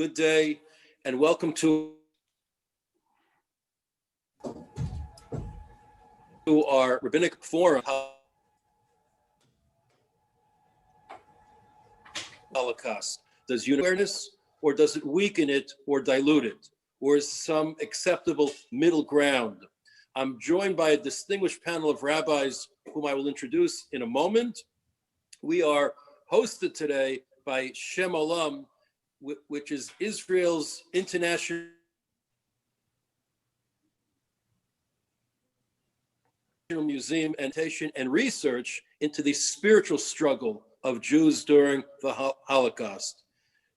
good day, and welcome to our rabbinic forum, Holocaust. Does awareness, or does it weaken it or dilute it? Or is some acceptable middle ground? I'm joined by a distinguished panel of rabbis whom I will introduce in a moment. We are hosted today by Shem Olam, which is Israel's international museum and research into the spiritual struggle of Jews during the Holocaust.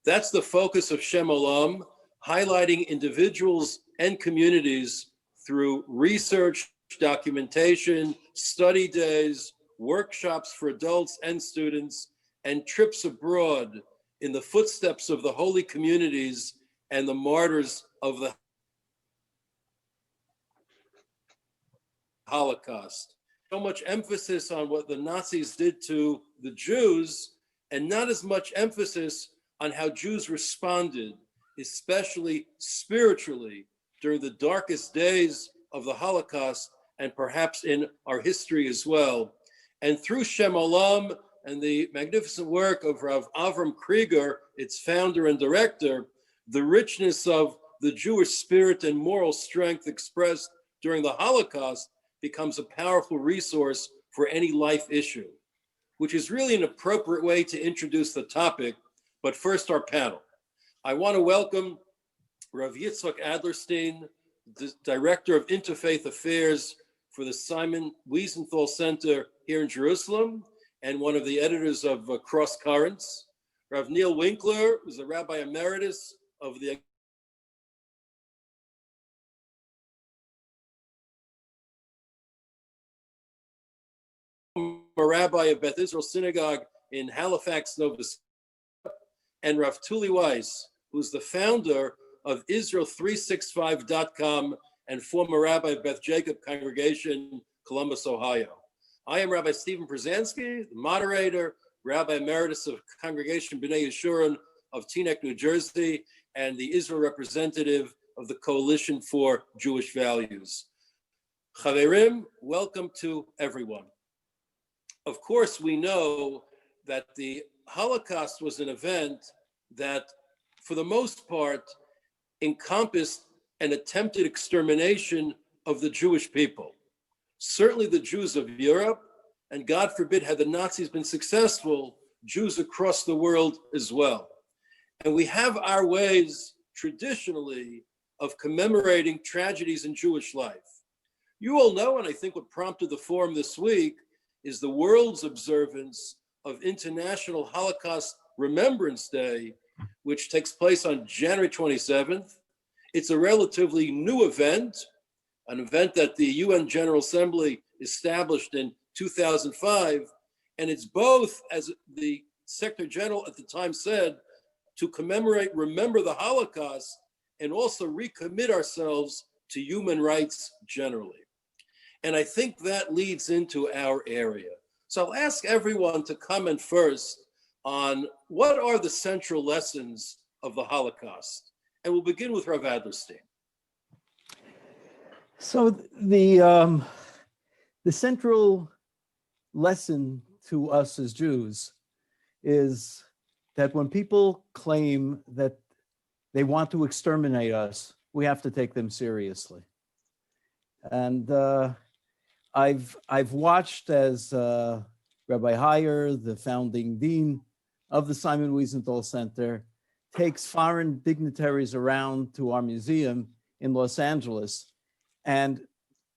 That's the focus of Shem Olam, highlighting individuals and communities through research, documentation, study days, workshops for adults and students, and trips abroad in the footsteps of the holy communities and the martyrs of the Holocaust. So much emphasis on what the Nazis did to the Jews, and not as much emphasis on how Jews responded, especially spiritually, during the darkest days of the Holocaust, and perhaps in our history as well. And through Shem Olam and the magnificent work of Rav Avram Krieger, its founder and director, the richness of the Jewish spirit and moral strength expressed during the Holocaust becomes a powerful resource for any life issue, which is really an appropriate way to introduce the topic. But first, our panel. I want to welcome Rav Yitzchak Adlerstein, the Director of Interfaith Affairs for the Simon Wiesenthal Center here in Jerusalem, and one of the editors of Cross Currents. Rav Neil Winkler, who's the Rabbi Emeritus of the Rabbi of Beth Israel Synagogue in Halifax, Nova Scotia, and Rav Tuli Weiss, who's the founder of Israel365.com and former Rabbi of Beth Jacob Congregation, Columbus, Ohio. I am Rabbi Stephen Przansky, the moderator, Rabbi Emeritus of Congregation B'nai Yeshurun of Teaneck, New Jersey, and the Israel representative of the Coalition for Jewish Values. Chaverim, welcome to everyone. Of course, we know that the Holocaust was an event that, for the most part, encompassed an attempted extermination of the Jewish people. Certainly the Jews of Europe, and God forbid, had the Nazis been successful, Jews across the world as well. And we have our ways, traditionally, of commemorating tragedies in Jewish life. You all know, and I think what prompted the forum this week, is the world's observance of International Holocaust Remembrance Day, which takes place on January 27th. It's a relatively new event, an event that the UN General Assembly established in 2005. And it's both, as the Secretary General at the time said, to remember the Holocaust, and also recommit ourselves to human rights generally. And I think that leads into our area. So I'll ask everyone to comment first on what are the central lessons of the Holocaust. And we'll begin with Rav Adlerstein. So the central lesson to us as Jews is that when people claim that they want to exterminate us, we have to take them seriously. And I've watched as Rabbi Heyer, the founding dean of the Simon Wiesenthal Center, takes foreign dignitaries around to our museum in Los Angeles and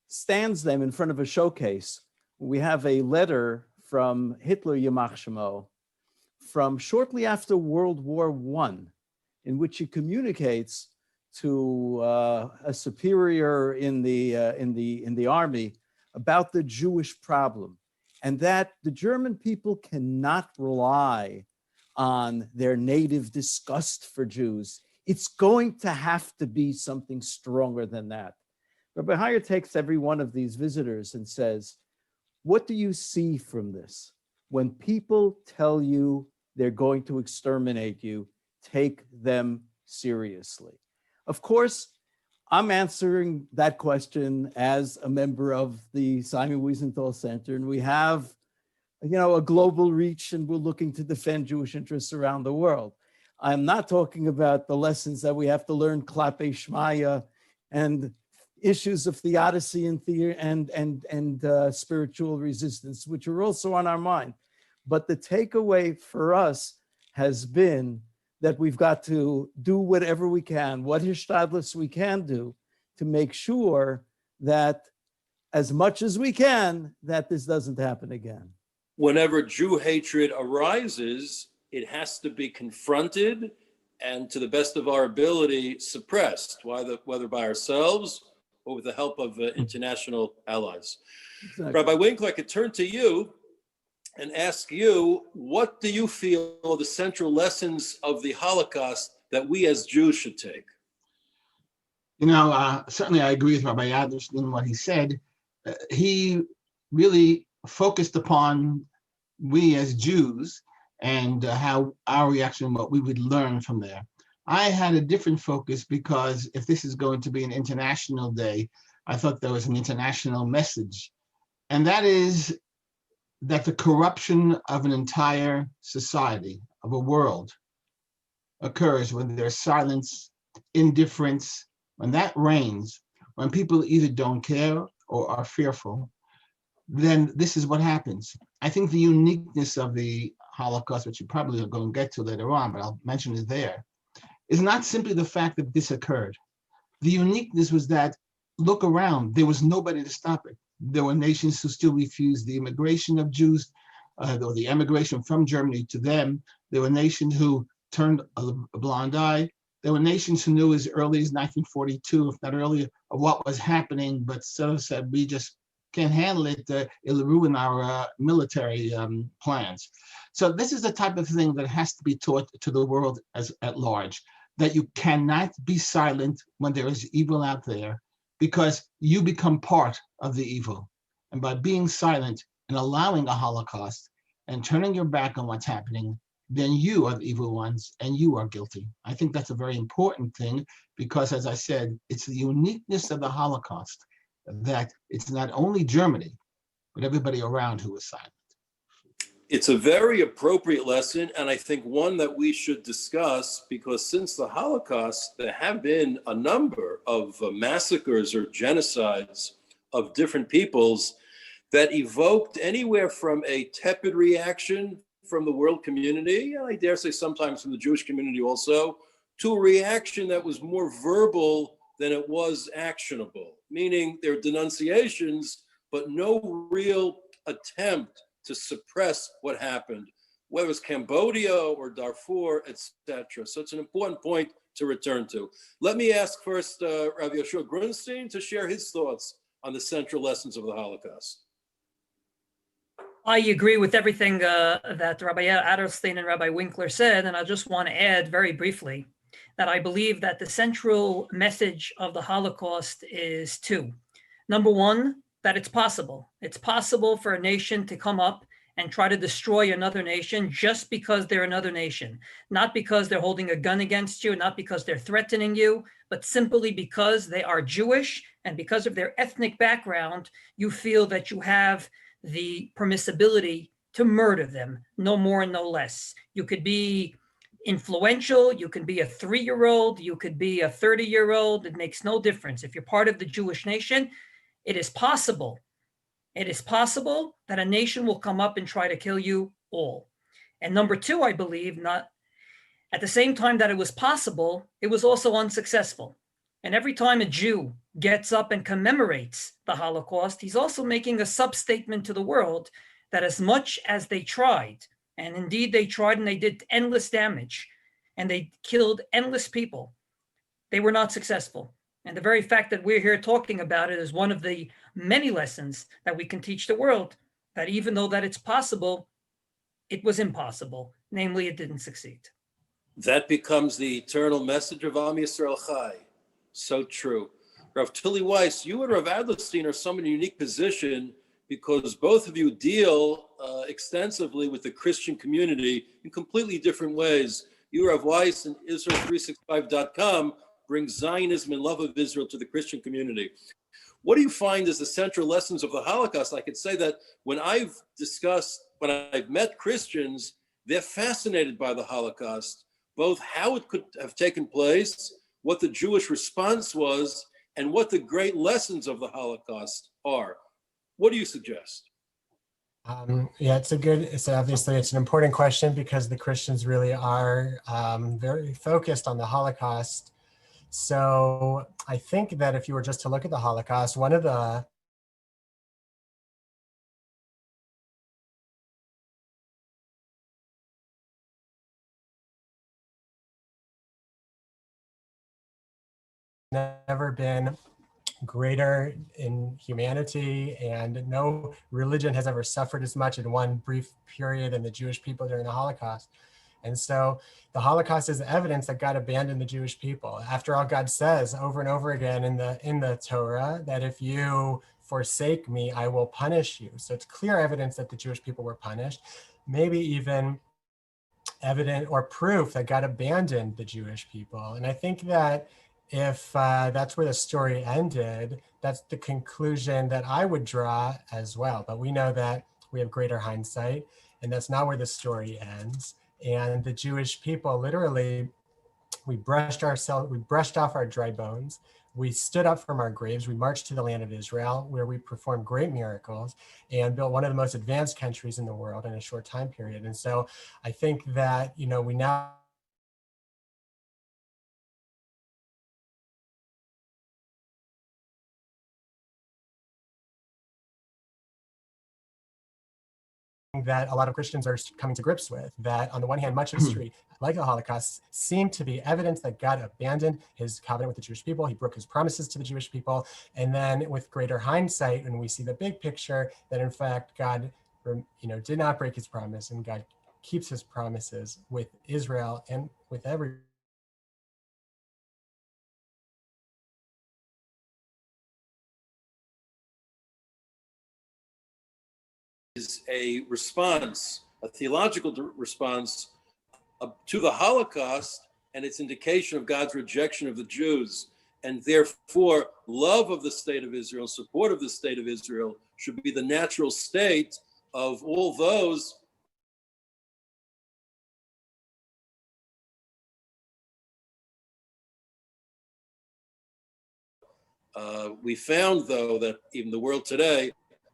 stands them in front of a showcase. We have a letter from Hitler, Yamach Shemo, from shortly after World War I, in which he communicates to a superior in the army about the Jewish problem, and that the German people cannot rely on their native disgust for Jews. It's going to have to be something stronger than that. Rabbi Heyer takes every one of these visitors and says, what do you see from this? When people tell you they're going to exterminate you, take them seriously? Of course, I'm answering that question as a member of the Simon Wiesenthal Center, and we have, a global reach, and we're looking to defend Jewish interests around the world. I'm not talking about the lessons that we have to learn, Klape Shmaya, and issues of theodicy and spiritual resistance, which are also on our mind. But the takeaway for us has been that we've got to do whatever we can, what hishtadlus we can do, to make sure that as much as we can, that this doesn't happen again. Whenever Jew hatred arises, it has to be confronted and, to the best of our ability, suppressed, whether by ourselves or with the help of international allies. Exactly. Rabbi Winkler, I could turn to you and ask you, what do you feel are the central lessons of the Holocaust that we as Jews should take? Certainly I agree with Rabbi Adlerstein in what he said. He really focused upon we as Jews and how our reaction, what we would learn from there. I had a different focus because if this is going to be an international day, I thought there was an international message. And that is that the corruption of an entire society, of a world, occurs when there's silence, indifference, when that reigns, when people either don't care or are fearful, then this is what happens. I think the uniqueness of the Holocaust, which you probably are going to get to later on, but I'll mention it there, is not simply the fact that this occurred. The uniqueness was that, look around, there was nobody to stop it. There were nations who still refused the immigration of Jews, or the emigration from Germany to them. There were nations who turned a blind eye. There were nations who knew as early as 1942, if not earlier, of what was happening, but so said, we just can't handle it, it'll ruin our military plans. So this is the type of thing that has to be taught to the world at large, that you cannot be silent when there is evil out there, because you become part of the evil. And by being silent and allowing a Holocaust and turning your back on what's happening, then you are the evil ones and you are guilty. I think that's a very important thing because, as I said, it's the uniqueness of the Holocaust that it's not only Germany, but everybody around who is silent. It's a very appropriate lesson, and I think one that we should discuss, because since the Holocaust, there have been a number of massacres or genocides of different peoples that evoked anywhere from a tepid reaction from the world community, and I dare say sometimes from the Jewish community also, to a reaction that was more verbal than it was actionable, meaning there are denunciations, but no real attempt to suppress what happened, whether it's Cambodia or Darfur, etc. So it's an important point to return to. Let me ask first Rav Yoshua Grunstein to share his thoughts on the central lessons of the Holocaust. I agree with everything that Rabbi Adlerstein and Rabbi Winkler said, and I just want to add very briefly that I believe that the central message of the Holocaust is two. Number one, that it's possible. It's possible for a nation to come up and try to destroy another nation just because they're another nation, not because they're holding a gun against you, not because they're threatening you, but simply because they are Jewish and because of their ethnic background, you feel that you have the permissibility to murder them, no more and no less. You could be influential, you can be a 3-year-old, you could be a 30-year-old, it makes no difference. If you're part of the Jewish nation, it is possible. It is possible that a nation will come up and try to kill you all. And number two, I believe, not at the same time that it was possible, it was also unsuccessful. And every time a Jew gets up and commemorates the Holocaust, he's also making a sub-statement to the world that as much as they tried, and indeed they tried and they did endless damage, and they killed endless people, they were not successful. And the very fact that we're here talking about it is one of the many lessons that we can teach the world, that even though that it's possible, it was impossible. Namely, it didn't succeed. That becomes the eternal message of Am Yisrael Chai. So true. Rav Tilly Weiss, you and Rav Adlerstein are some in a unique position because both of you deal extensively with the Christian community in completely different ways. You, Rav Weiss, and Israel365.com bring Zionism and love of Israel to the Christian community. What do you find as the central lessons of the Holocaust? I could say that when I've met Christians, they're fascinated by the Holocaust, both how it could have taken place, what the Jewish response was, and what the great lessons of the Holocaust are. What do you suggest? Yeah, it's obviously it's an important question because the Christians really are very focused on the Holocaust. So I think that if you were just to look at the Holocaust, one of the never been greater in humanity, and no religion has ever suffered as much in one brief period in the Jewish people during the Holocaust. And so the Holocaust is evidence that God abandoned the Jewish people. After all, God says over and over again in the Torah that if you forsake me, I will punish you. So it's clear evidence that the Jewish people were punished, maybe even evident or proof that God abandoned the Jewish people. And I think that if that's where the story ended, that's the conclusion that I would draw as well. But we know that we have greater hindsight, and that's not where the story ends. And the Jewish people, literally, we brushed off our dry bones. We stood up from our graves. We marched to the land of Israel, where we performed great miracles and built one of the most advanced countries in the world in a short time period. And so I think that, we now that a lot of Christians are coming to grips with, that on the one hand, much of history, like the Holocaust, seemed to be evidence that God abandoned his covenant with the Jewish people. He broke his promises to the Jewish people. And then with greater hindsight, when we see the big picture, that in fact, God did not break his promise, and God keeps his promises with Israel and with every is a response, a theological response to the Holocaust and its indication of God's rejection of the Jews. And therefore, love of the state of Israel, support of the state of Israel should be the natural state of all those we found, though, that even the world today,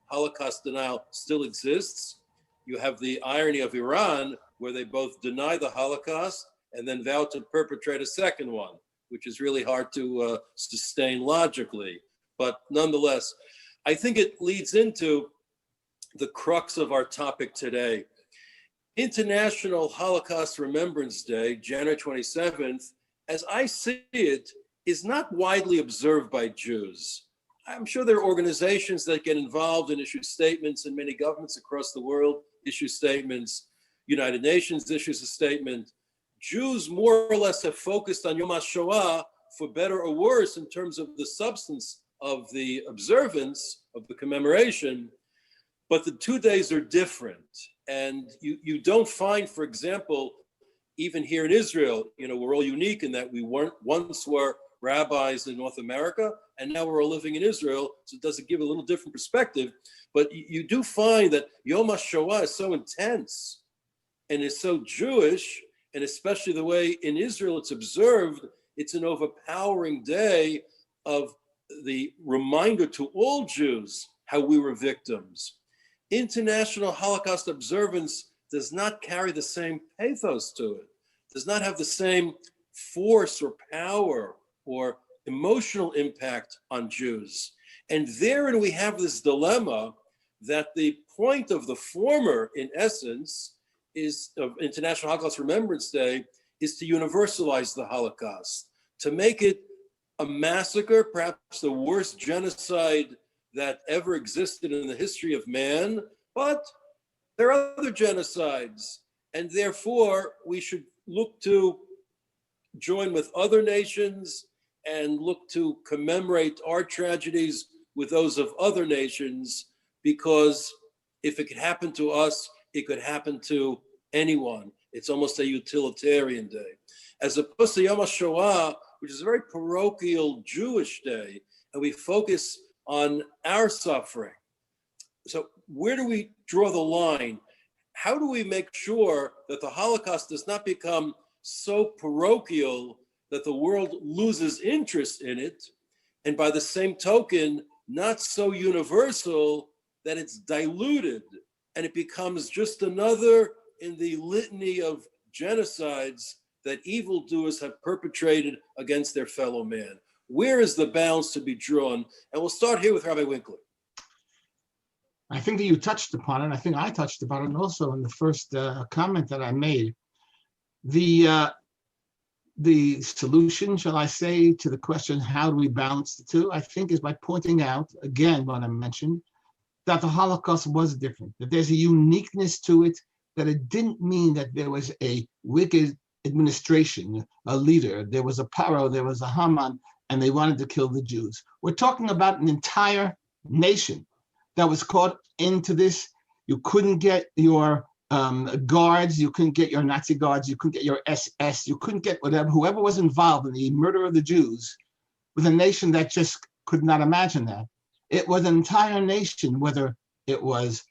Holocaust denial still exists. You have the irony of Iran, where they both deny the Holocaust and then vow to perpetrate a second one, which is really hard to sustain logically. But nonetheless, I think it leads into the crux of our topic today. International Holocaust Remembrance Day, January 27th, as I see it, is not widely observed by Jews. I'm sure there are organizations that get involved and issue statements, and many governments across the world issue statements. United Nations issues a statement. Jews more or less have focused on Yom HaShoah, for better or worse, in terms of the substance of the observance of the commemoration. But the 2 days are different. And you don't find, for example, even here in Israel, we're all unique in that we once were rabbis in North America, and now we're all living in Israel, so it does give a little different perspective. But you do find that Yom HaShoah is so intense and is so Jewish, and especially the way in Israel it's observed, it's an overpowering day of the reminder to all Jews how we were victims. International Holocaust observance does not carry the same pathos to it, does not have the same force or power or emotional impact on Jews. And therein we have this dilemma that the point of the former, in essence, is of International Holocaust Remembrance Day, is to universalize the Holocaust, to make it a massacre, perhaps the worst genocide that ever existed in the history of man. But there are other genocides, and therefore we should look to join with other nations and look to commemorate our tragedies with those of other nations, because if it could happen to us, it could happen to anyone. It's almost a utilitarian day. As opposed to Yom HaShoah, which is a very parochial Jewish day, and we focus on our suffering. So where do we draw the line? How do we make sure that the Holocaust does not become so parochial that the world loses interest in it, and by the same token, not so universal that it's diluted and it becomes just another in the litany of genocides that evildoers have perpetrated against their fellow man? Where is the balance to be drawn? And we'll start here with Rabbi Winkler. I think that you touched upon it. I think I touched upon it also in the first comment that I made. The solution, shall I say, to the question, how do we balance the two, I think is by pointing out, again, what I mentioned, that the Holocaust was different, that there's a uniqueness to it, that it didn't mean that there was a wicked administration, a leader, there was a Paro, there was a Haman, and they wanted to kill the Jews. We're talking about an entire nation that was caught into this. You couldn't get your guards, you couldn't get your Nazi guards, you couldn't get your SS, you couldn't get whoever was involved in the murder of the Jews, with a nation that just could not imagine that. It was an entire nation, whether it was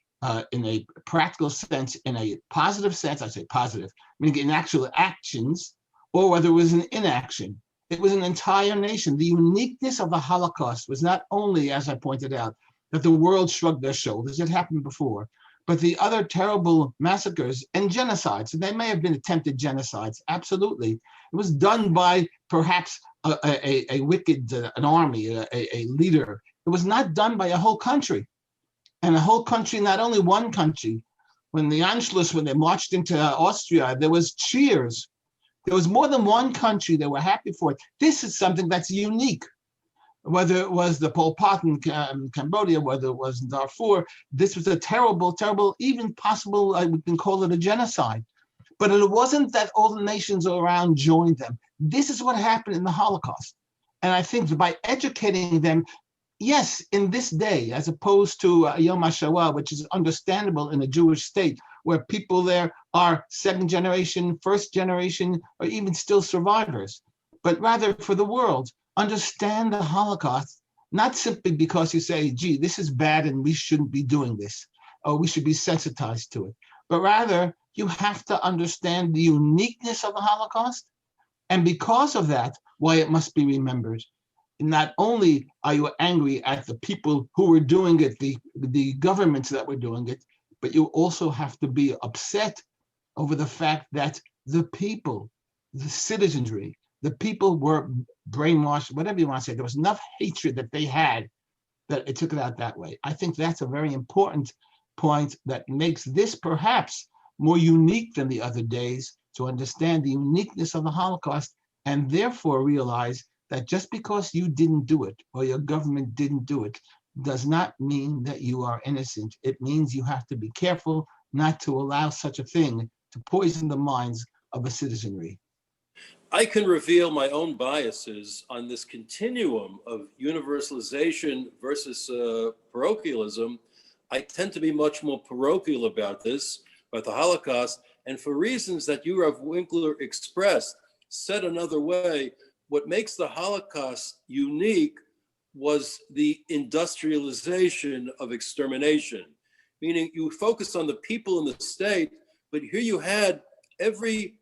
in a practical sense, in a positive sense, I say positive, meaning in actual actions, or whether it was an inaction. It was an entire nation. The uniqueness of the Holocaust was not only, as I pointed out, that the world shrugged their shoulders, it happened before, but the other terrible massacres and genocides, and they may have been attempted genocides, absolutely. It was done by perhaps a wicked, an army, a leader. It was not done by a whole country. And a whole country, not only one country. When the Anschluss, when they marched into Austria, there was cheers. There was more than one country that were happy for it. This is something that's unique. Whether it was the Pol Pot in Cambodia, whether it was in Darfur, this was a terrible, terrible, even possible, I would call it a genocide. But it wasn't that all the nations around joined them. This is what happened in the Holocaust. And I think by educating them, yes, in this day, as opposed to Yom HaShoah, which is understandable in a Jewish state, where people there are second generation, first generation, or even still survivors, but rather for the world, understand the Holocaust, not simply because you say, gee, this is bad and we shouldn't be doing this, or we should be sensitized to it, but rather you have to understand the uniqueness of the Holocaust, and because of that, why it must be remembered. Not only are you angry at the people who were doing it, the governments that were doing it, but you also have to be upset over the fact that the people, the citizenry, the people were brainwashed, whatever you want to say. There was enough hatred that they had that it took it out that way. I think that's a very important point that makes this perhaps more unique than the other days, to understand the uniqueness of the Holocaust and therefore realize that just because you didn't do it or your government didn't do it does not mean that you are innocent. It means you have to be careful not to allow such a thing to poison the minds of a citizenry. I can reveal my own biases on this continuum of universalization versus parochialism. I tend to be much more parochial about this, about the Holocaust, and for reasons that you, Rav Winkler, expressed. Said another way, what makes the Holocaust unique was the industrialization of extermination, meaning you focused on the people in the state, but here you had every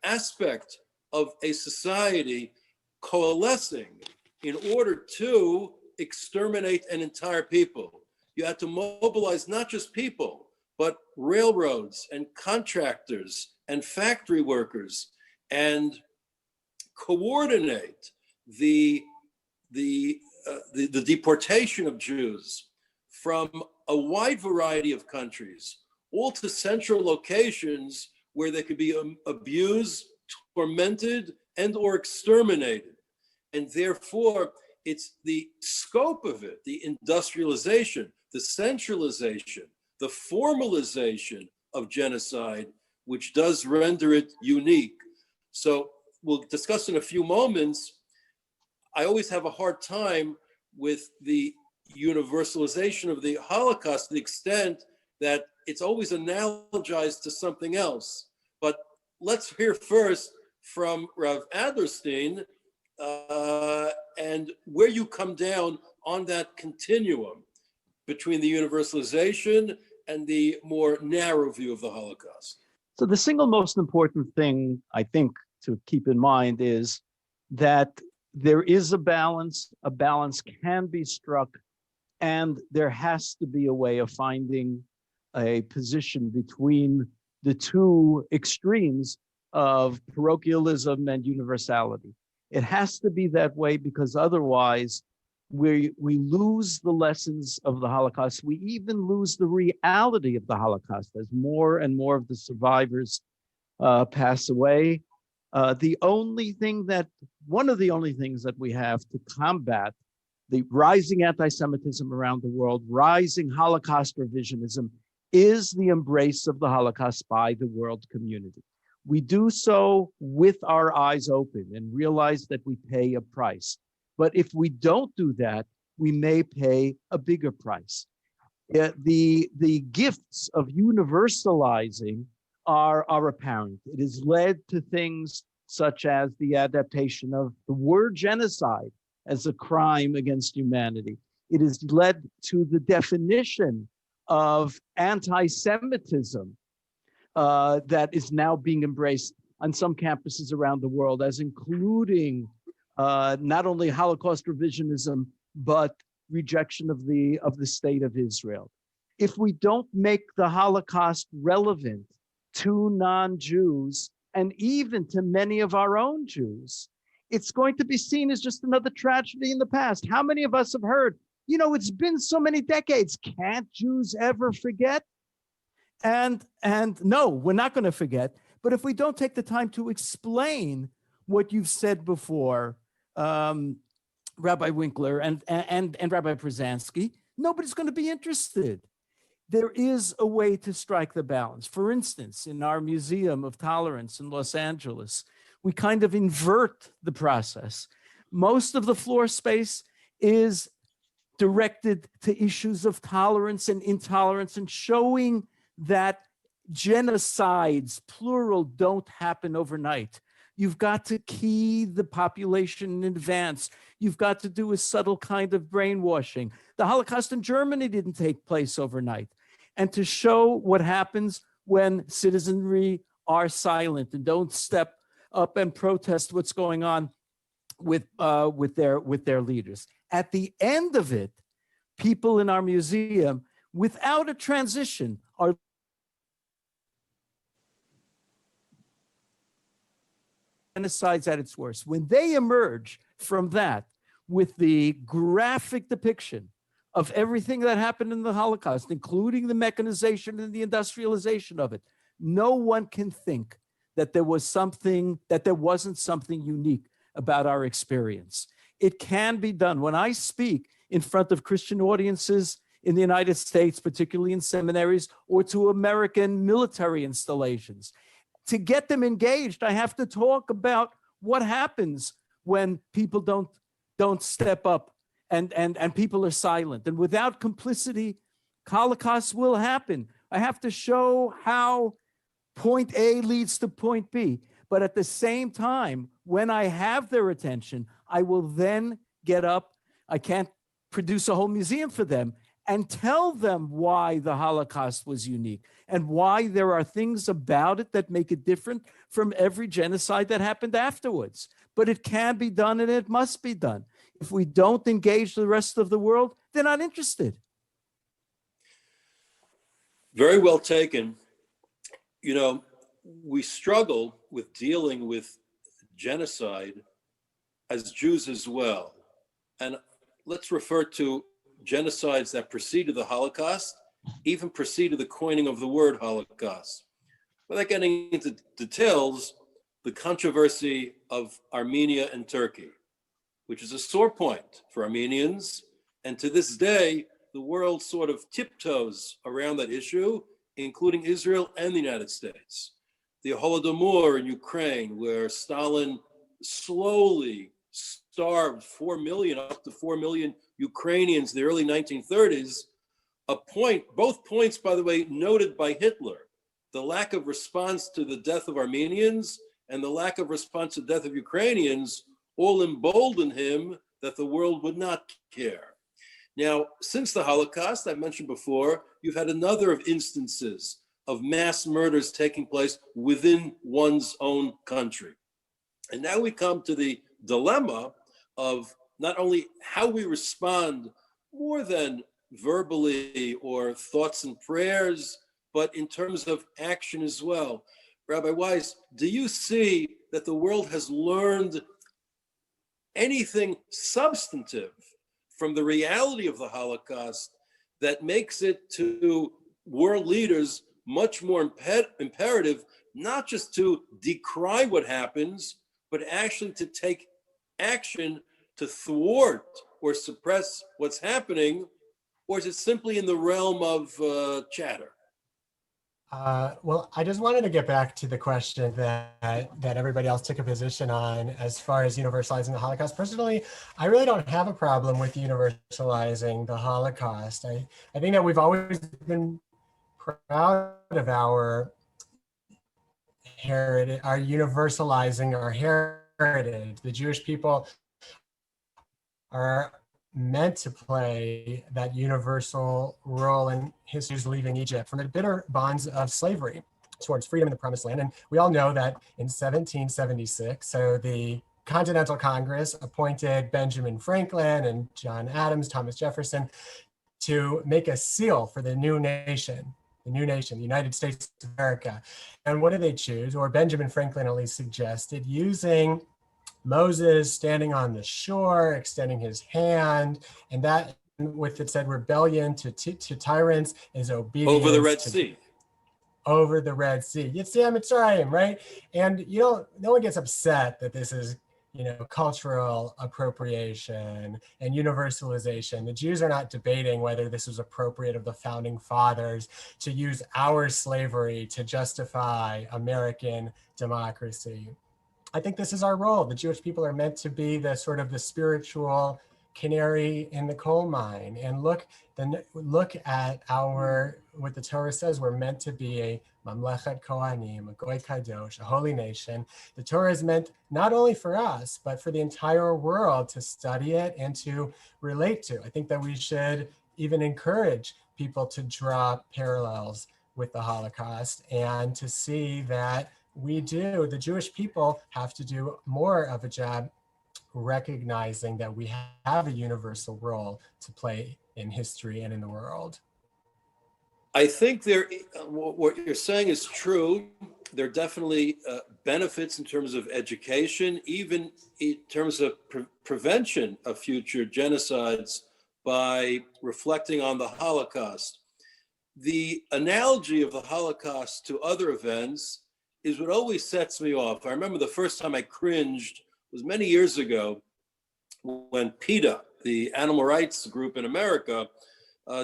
aspect of a society coalescing in order to exterminate an entire people. You had to mobilize not just people, but railroads and contractors and factory workers, and coordinate the deportation of Jews from a wide variety of countries, all to central locations where they could be abused, tormented, and or exterminated. And therefore, it's the scope of it, the industrialization, the centralization, the formalization of genocide, which does render it unique. So we'll discuss in a few moments. I always have a hard time with the universalization of the Holocaust to the extent that it's always analogized to something else. But let's hear first from Rav Adlerstein and where you come down on that continuum between the universalization and the more narrow view of the Holocaust. So the single most important thing, I think, to keep in mind is that there is a balance can be struck, and there has to be a way of finding a position between the two extremes of parochialism and universality. It has to be that way, because otherwise we lose the lessons of the Holocaust. We even lose the reality of the Holocaust as more and more of the survivors pass away. One of the only things that we have to combat the rising anti-Semitism around the world, rising Holocaust revisionism, is the embrace of the Holocaust by the world community. We do so with our eyes open and realize that we pay a price. But if we don't do that, we may pay a bigger price. The gifts of universalizing are apparent. It has led to things such as the adaptation of the word genocide as a crime against humanity. It has led to the definition of anti-Semitism that is now being embraced on some campuses around the world as including not only Holocaust revisionism, but rejection of the state of Israel. If we don't make the Holocaust relevant to non-Jews and even to many of our own Jews, it's going to be seen as just another tragedy in the past. How many of us have heard, it's been so many decades, can't Jews ever forget? And no, we're not going to forget. But if we don't take the time to explain what you've said before, Rabbi Winkler and Rabbi Brzezinski, nobody's going to be interested. There is a way to strike the balance. For instance, in our Museum of Tolerance in Los Angeles, we kind of invert the process. Most of the floor space is directed to issues of tolerance and intolerance and showing that genocides, plural, don't happen overnight. You've got to key the population in advance. You've got to do a subtle kind of brainwashing. The Holocaust in Germany didn't take place overnight. And to show what happens when citizenry are silent and don't step up and protest what's going on with their leaders. At the end of it, people in our museum, without a transition, are genocides at its worst. When they emerge from that with the graphic depiction of everything that happened in the Holocaust, including the mechanization and the industrialization of it, no one can think that there wasn't something unique about our experience. It can be done. When I speak in front of Christian audiences in the United States, particularly in seminaries, or to American military installations, to get them engaged, I have to talk about what happens when people don't step up and people are silent. And without complicity, Holocaust will happen. I have to show how point A leads to point B. But at the same time, when I have their attention, I will then get up. I can't produce a whole museum for them and tell them why the Holocaust was unique and why there are things about it that make it different from every genocide that happened afterwards. But it can be done and it must be done. If we don't engage the rest of the world, they're not interested. Very well taken. We struggle with dealing with genocide as Jews as well. And let's refer to genocides that preceded the Holocaust, even preceded the coining of the word Holocaust. Without getting into details, the controversy of Armenia and Turkey, which is a sore point for Armenians. And to this day, the world sort of tiptoes around that issue, including Israel and the United States. The Holodomor in Ukraine, where Stalin slowly starved 4 million, up to 4 million Ukrainians in the early 1930s, both points, by the way, noted by Hitler, the lack of response to the death of Armenians and the lack of response to the death of Ukrainians all emboldened him that the world would not care. Now, since the Holocaust, I mentioned before, you've had another of instances of mass murders taking place within one's own country. And now we come to the dilemma of not only how we respond more than verbally or thoughts and prayers, but in terms of action as well. Rabbi Weiss, do you see that the world has learned anything substantive from the reality of the Holocaust that makes it to world leaders much more imperative, not just to decry what happens, but actually to take action to thwart or suppress what's happening? Or is it simply in the realm of chatter? Well, I just wanted to get back to the question that everybody else took a position on as far as universalizing the Holocaust. Personally, I really don't have a problem with universalizing the Holocaust. I think that we've always been proud of our heritage, our universalizing our heritage. The Jewish people are meant to play that universal role in history's leaving Egypt from the bitter bonds of slavery towards freedom in the Promised Land. And we all know that in 1776, so the Continental Congress appointed Benjamin Franklin and John Adams, Thomas Jefferson, to make a seal for the new nation, the United States of America. And what did they choose? Or Benjamin Franklin at least suggested using Moses standing on the shore, extending his hand, and that with it said rebellion to tyrants is obedience over the Red Sea. Over the Red Sea. Yitzhak Mitzrayim, right? And no one gets upset that this is, cultural appropriation and universalization. The Jews are not debating whether this was appropriate of the founding fathers to use our slavery to justify American democracy. I think this is our role. The Jewish people are meant to be the sort of the spiritual canary in the coal mine. And look at what the Torah says. We're meant to be a mamlechet kohanim, a goy kadosh, a holy nation. The Torah is meant not only for us, but for the entire world to study it and to relate to. I think that we should even encourage people to draw parallels with the Holocaust and to see that the Jewish people have to do more of a job recognizing that we have a universal role to play in history and in the world. I think what you're saying is true. There are definitely benefits in terms of education, even in terms of prevention of future genocides by reflecting on the Holocaust. The analogy of the Holocaust to other events is what always sets me off. I remember the first time I cringed was many years ago when PETA, the animal rights group in America,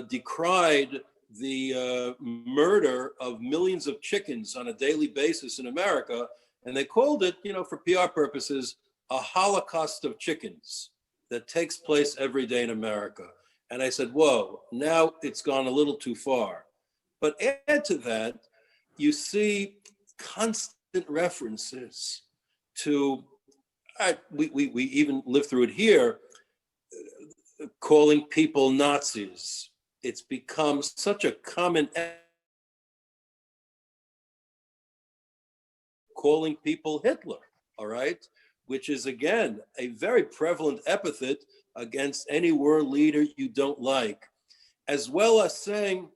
decried the murder of millions of chickens on a daily basis in America. And they called it, for PR purposes, a Holocaust of chickens that takes place every day in America. And I said, whoa, now it's gone a little too far. But add to that, you see constant references to, we even live through it here, calling people Nazis. It's become such a common, calling people Hitler, all right? Which is, again, a very prevalent epithet against any world leader you don't like, as well as saying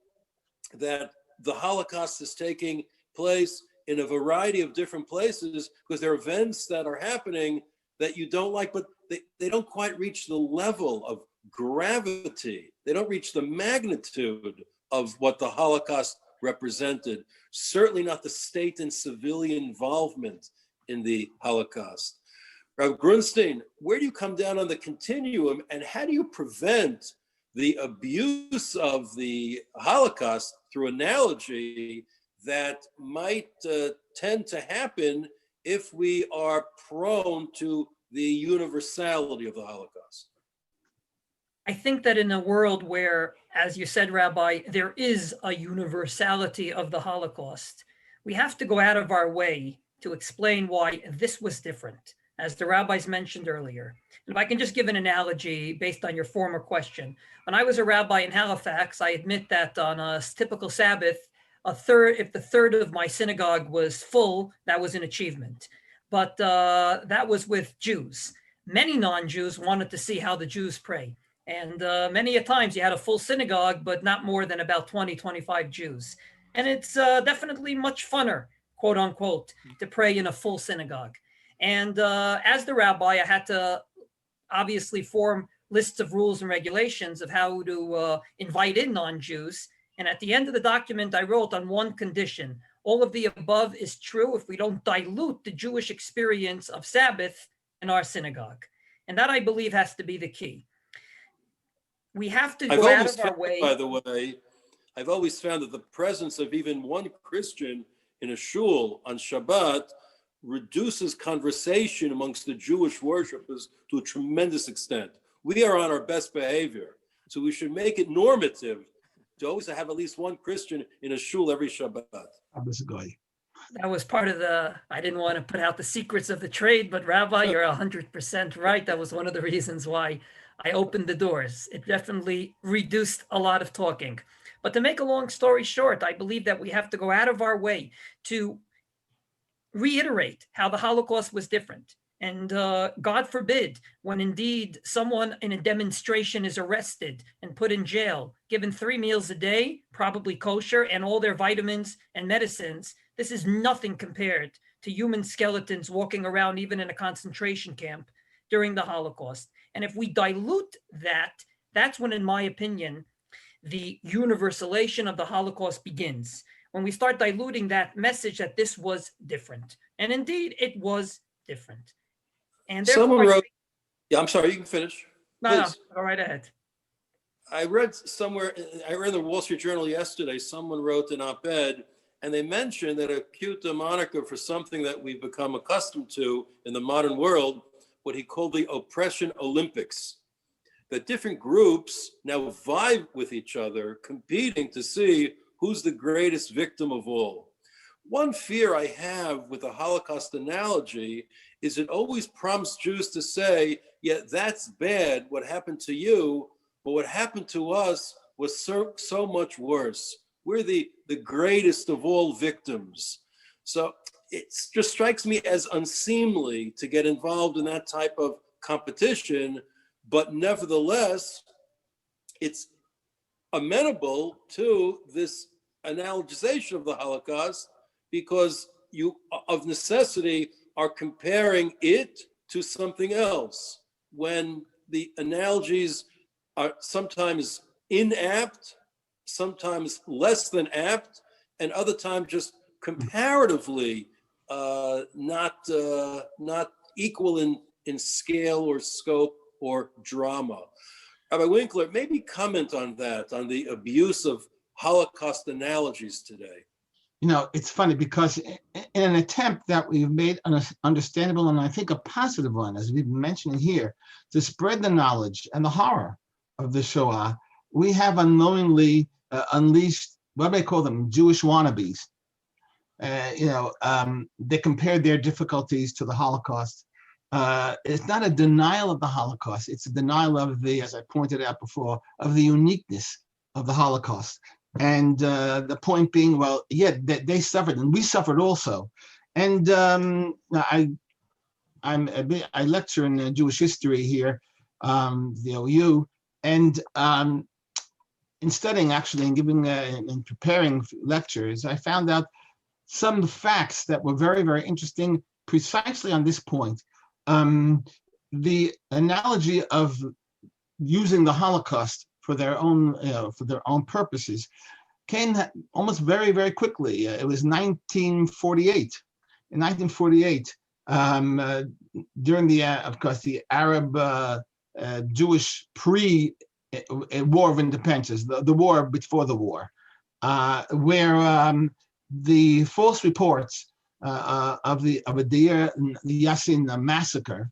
that the Holocaust is taking place in a variety of different places because there are events that are happening that you don't like, but they don't quite reach the level of gravity. They don't reach the magnitude of what the Holocaust represented. Certainly not the state and civilian involvement in the Holocaust. Rav Grunstein, where do you come down on the continuum, and how do you prevent the abuse of the Holocaust through analogy that might tend to happen if we are prone to the universality of the Holocaust? I think that in a world where as you said, Rabbi, there is a universality of the Holocaust. We have to go out of our way to explain why this was different, as the rabbis mentioned earlier. And if I can just give an analogy based on your former question. When I was a rabbi in Halifax, I admit that on a typical Sabbath, if the third of my synagogue was full, that was an achievement. But that was with Jews. Many non-Jews wanted to see how the Jews pray. And many a times you had a full synagogue, but not more than about 20, 25 Jews. And it's definitely much funner, quote unquote, to pray in a full synagogue. And as the rabbi, I had to obviously form lists of rules and regulations of how to invite in non-Jews. And at the end of the document, I wrote on one condition: all of the above is true if we don't dilute the Jewish experience of Sabbath in our synagogue. And that, I believe, has to be the key. We have to go out of our way. By the way, I've always found that the presence of even one Christian in a shul on Shabbat reduces conversation amongst the Jewish worshipers to a tremendous extent. We are on our best behavior, so we should make it normative to always have at least one Christian in a shul every Shabbat. That was part of I didn't want to put out the secrets of the trade, but Rabbi, you're 100% right. That was one of the reasons why I opened the doors. It definitely reduced a lot of talking. But to make a long story short, I believe that we have to go out of our way to reiterate how the Holocaust was different. And God forbid, when indeed someone in a demonstration is arrested and put in jail, given 3 meals a day, probably kosher, and all their vitamins and medicines, this is nothing compared to human skeletons walking around even in a concentration camp during the Holocaust. And if we dilute that, that's when, in my opinion, the universalization of the Holocaust begins. When we start diluting that message that this was different. And indeed, it was different. And someone wrote, yeah, I'm sorry, you can finish. No, go right ahead. I read somewhere, I read in the Wall Street Journal yesterday, someone wrote an op-ed, and they mentioned that a cute moniker for something that we've become accustomed to in the modern world, what he called the oppression Olympics. That different groups now vie with each other, competing to see who's the greatest victim of all. One fear I have with the Holocaust analogy is it always prompts Jews to say, yeah, that's bad, what happened to you, but what happened to us was so much worse. We're the greatest of all victims. So it just strikes me as unseemly to get involved in that type of competition, but nevertheless, it's amenable to this analogization of the Holocaust because you, of necessity, are comparing it to something else when the analogies are sometimes inapt, sometimes less than apt, and other times just comparatively not equal in scale or scope or drama. Rabbi Winkler, maybe comment on that, on the abuse of Holocaust analogies today. You know, it's funny because in an attempt that we've made an understandable and I think a positive one, as we've been mentioning here, to spread the knowledge and the horror of the Shoah, we have unknowingly unleashed what they call them Jewish wannabes. They compared their difficulties to the Holocaust. It's not a denial of the Holocaust. It's a denial of the, as I pointed out before, of the uniqueness of the Holocaust. And the point being, well, yeah, they suffered and we suffered also. And I lecture in Jewish history here, the OU, and in studying actually and giving and preparing lectures, I found out some facts that were very, very interesting precisely on this point. The analogy of using the Holocaust for their own purposes came almost very, very quickly. It was 1948. In 1948, during the, of course, the Arab Jewish pre-war of independence, the war before the war, where the false reports of the Deir Yassin massacre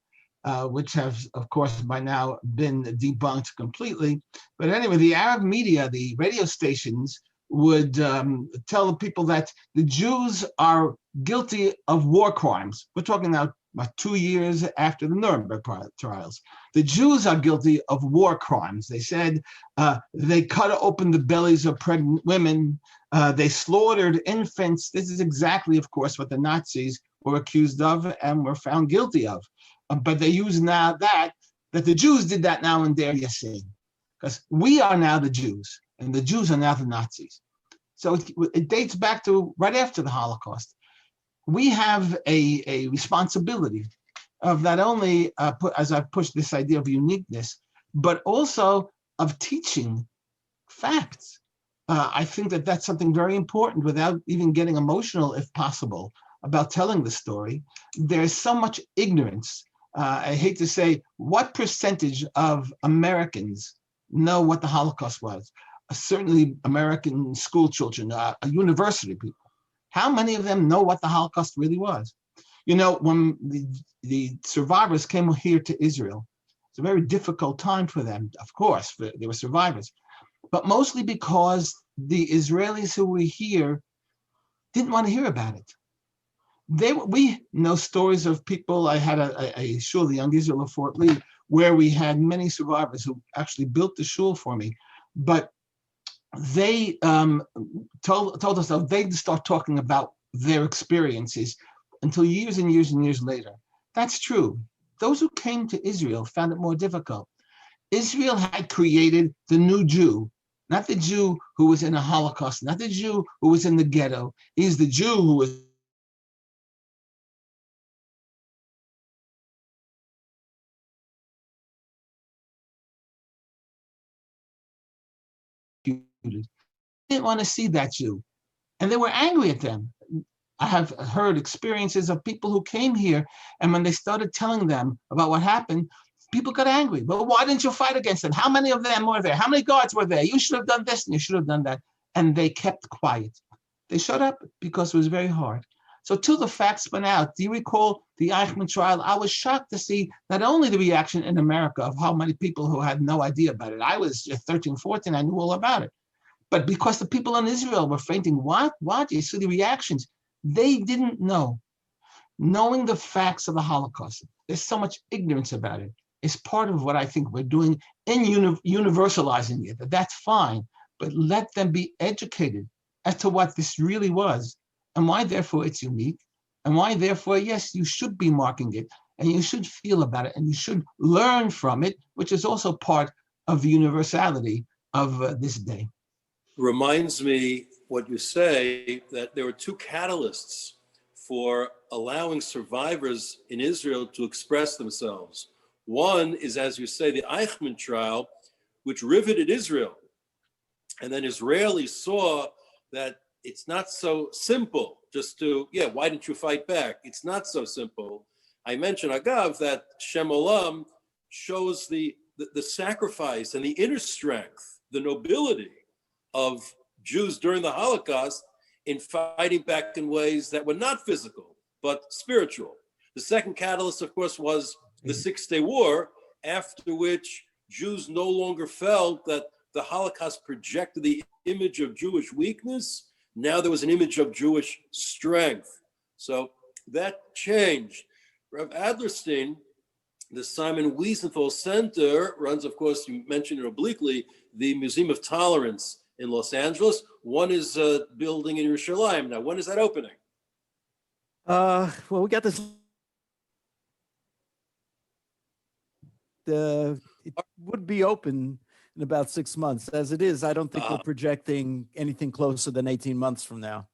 which have, of course, by now been debunked completely. But anyway, the Arab media, the radio stations, would tell the people that the Jews are guilty of war crimes. We're talking now about 2 years after the Nuremberg trials. The Jews are guilty of war crimes. They said they cut open the bellies of pregnant women. They slaughtered infants. This is exactly, of course, what the Nazis were accused of and were found guilty of. But they use now that the Jews did that now in their Yassin, because we are now the Jews and the Jews are now the Nazis. So it dates back to right after the Holocaust. We have a responsibility of not only, as I've pushed this idea of uniqueness, but also of teaching facts. I think that that's something very important without even getting emotional, if possible, about telling the story. There's so much ignorance. I hate to say, what percentage of Americans know what the Holocaust was? Certainly American school children, university people. How many of them know what the Holocaust really was? You know, when the survivors came here to Israel, it's a very difficult time for them, of course, they were survivors, but mostly because the Israelis who were here didn't want to hear about it. We know stories of people. I had a shul, the Young Israel of Fort Lee, where we had many survivors who actually built the shul for me, but they told us that they didn't start talking about their experiences until years and years and years later. That's true. Those who came to Israel found it more difficult. Israel had created the new Jew, not the Jew who was in a Holocaust, not the Jew who was in the ghetto. He's the Jew who was didn't want to see that Jew, and they were angry at them. I have heard experiences of people who came here, and when they started telling them about what happened, people got angry. Well, why didn't you fight against them? How many of them were there? How many guards were there? You should have done this and you should have done that. And they kept quiet. They shut up because it was very hard. So till the facts spun out, do you recall the Eichmann trial? I was shocked to see not only the reaction in America of how many people who had no idea about it. I was 13, 14, I knew all about it. But because the people in Israel were fainting, what? You see the reactions. They didn't know. Knowing the facts of the Holocaust, there's so much ignorance about it. It's part of what I think we're doing in universalizing it. That's fine, but let them be educated as to what this really was and why, therefore, it's unique, and why, therefore, yes, you should be marking it, and you should feel about it, and you should learn from it, which is also part of the universality of this day. Reminds me what you say, that there were two catalysts for allowing survivors in Israel to express themselves. One is, as you say, the Eichmann trial, which riveted Israel. And then Israelis saw that it's not so simple just to, why didn't you fight back? It's not so simple. I mentioned, Agav, that Shem Olam shows the sacrifice and the inner strength, the nobility of Jews during the Holocaust in fighting back in ways that were not physical, but spiritual. The second catalyst, of course, was the Six-Day War, after which Jews no longer felt that the Holocaust projected the image of Jewish weakness. Now there was an image of Jewish strength. So that changed. Rav Adlerstein, the Simon Wiesenthal Center, runs, of course, you mentioned it obliquely, the Museum of Tolerance in Los Angeles. One is building in Yerushalayim. Now, when is that opening? Well, we got this. It would be open in about 6 months. As it is, I don't think we're projecting anything closer than 18 months from now.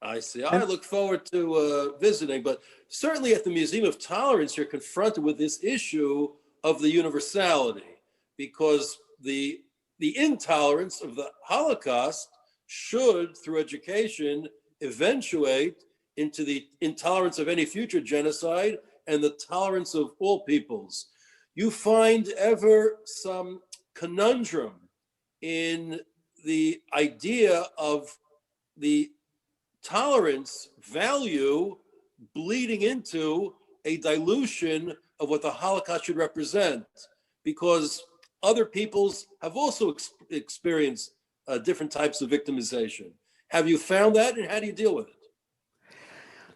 I see. I look forward to visiting, but certainly at the Museum of Tolerance, you're confronted with this issue of the universality, because the intolerance of the Holocaust should, through education, eventuate into the intolerance of any future genocide and the tolerance of all peoples. You find ever some conundrum in the idea of the tolerance value bleeding into a dilution of what the Holocaust should represent, because other peoples have also experienced different types of victimization. Have you found that, and how do you deal with it?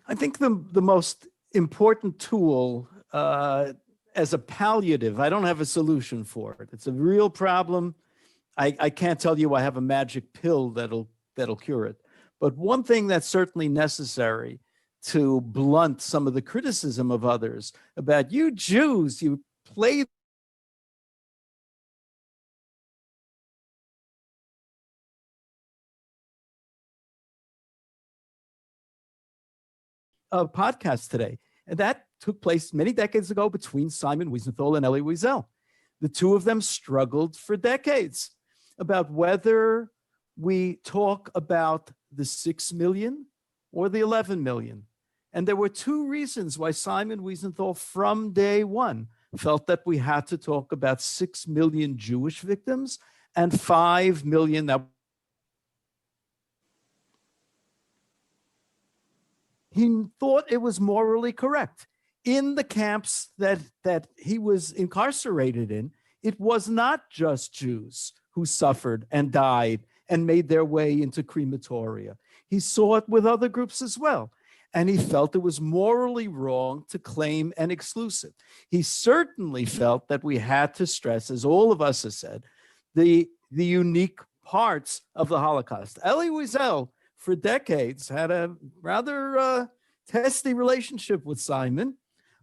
I think the most important tool as a palliative, I don't have a solution for it. It's a real problem. I can't tell you I have a magic pill that'll cure it. But one thing that's certainly necessary to blunt some of the criticism of others about you Jews, you play a podcast today. And that took place many decades ago between Simon Wiesenthal and Elie Wiesel. The two of them struggled for decades about whether we talk about the 6 million or the 11 million. And there were two reasons why Simon Wiesenthal from day one felt that we had to talk about 6 million Jewish victims and 5 million that he thought it was morally correct. In the camps that he was incarcerated in, it was not just Jews who suffered and died and made their way into crematoria. He saw it with other groups as well. And he felt it was morally wrong to claim an exclusive. He certainly felt that we had to stress, as all of us have said, the unique parts of the Holocaust. Elie Wiesel, for decades, had a rather testy relationship with Simon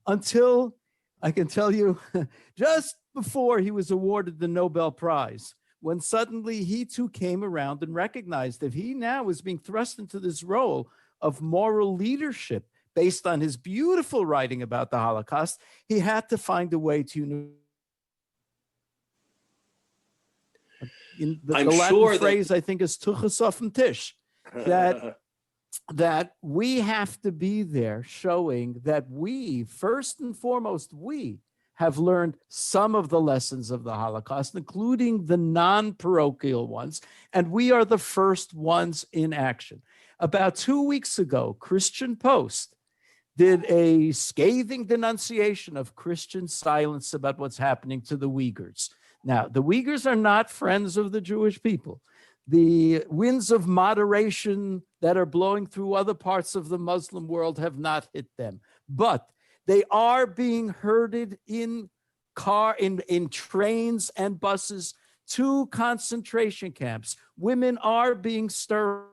until, I can tell you, just before he was awarded the Nobel Prize, when suddenly he too came around and recognized that he now was being thrust into this role of moral leadership based on his beautiful writing about the Holocaust. He had to find a way to in the Latin phrase, I think, is tuchus auf dem Tisch, that we have to be there showing that we, first and foremost, we have learned some of the lessons of the Holocaust, including the non-parochial ones, and we are the first ones in action. About 2 weeks ago, Christian Post did a scathing denunciation of Christian silence about what's happening to the Uyghurs. Now, the Uyghurs are not friends of the Jewish people. The winds of moderation that are blowing through other parts of the Muslim world have not hit them, but they are being herded in trains and buses to concentration camps. Women are being sterilized.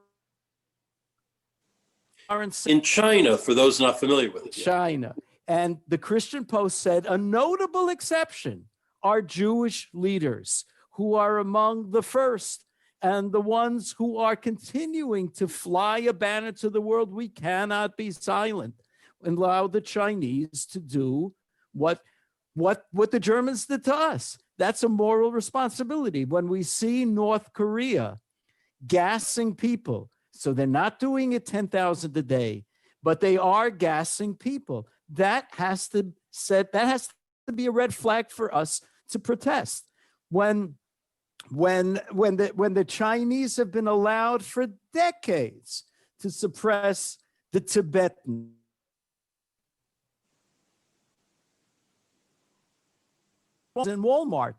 In China, for those not familiar with it. China. And the Christian Post said a notable exception are Jewish leaders who are among the first and the ones who are continuing to fly a banner to the world. We cannot be silent and allow the Chinese to do what the Germans did to us. That's a moral responsibility. When we see North Korea gassing people, so they're not doing it 10,000 a day, but they are gassing people. That has to be a red flag for us to protest. When the Chinese have been allowed for decades to suppress the Tibetan, in Walmart,